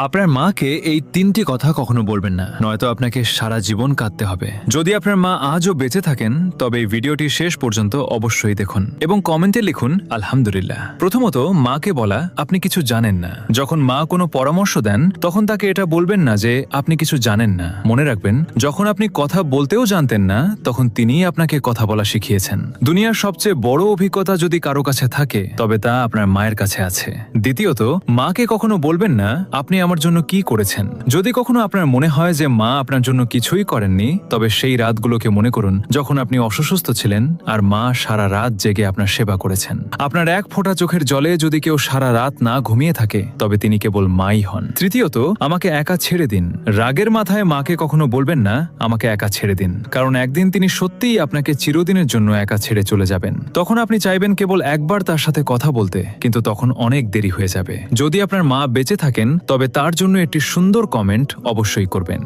আপনার মাকে এই 3টি কথা কখনো বলবেন না, নয়তো আপনাকে সারা জীবন কাঁদতে হবে। যদি আপনার মা আজও বেঁচে থাকেন তবে এই ভিডিওটি শেষ পর্যন্ত অবশ্যই দেখুন এবং কমেন্টে লিখুন আলহামদুলিল্লাহ। প্রথমত, মাকে বলা আপনি কিছু জানেন না। যখন মা কোনো পরামর্শ দেন তখন তাকে এটা বলবেন না যে আপনি কিছু জানেন না। মনে রাখবেন, যখন আপনি কথা বলতেও জানতেন না তখন তিনিই আপনাকে কথা বলা শিখিয়েছেন। দুনিয়ার সবচেয়ে বড় অভিজ্ঞতা যদি কারো কাছে থাকে তবে তা আপনার মায়ের কাছে আছে। দ্বিতীয়ত, মাকে কখনো বলবেন না আপনি আমার জন্য কি করেছেন। যদি কখনো আপনার মনে হয় যে মা আপনার জন্য কিছুই করেননি, তবে সেই রাতগুলোকে মনে করুন যখন আপনি অসুস্থ ছিলেন আর মা সারা রাত জেগে আপনার সেবা করেছেন। আপনার এক ফোঁটা চোখের জলে যদি কেউ সারা রাত না ঘুমিয়ে থাকে তবে তিনি কেবল মাই হন। তৃতীয়ত, আমাকে একা ছেড়ে দিন। রাগের মাথায় মাকে কখনো বলবেন না আমাকে একা ছেড়ে দিন, কারণ একদিন তিনি সত্যিই আপনাকে চিরদিনের জন্য একা ছেড়ে চলে যাবেন। তখন আপনি চাইবেন কেবল একবার তার সাথে কথা বলতে, কিন্তু তখন অনেক দেরি হয়ে যাবে। যদি আপনার মা বেঁচে থাকেন তবে তার জন্য একটি সুন্দর কমেন্ট অবশ্যই করবেন।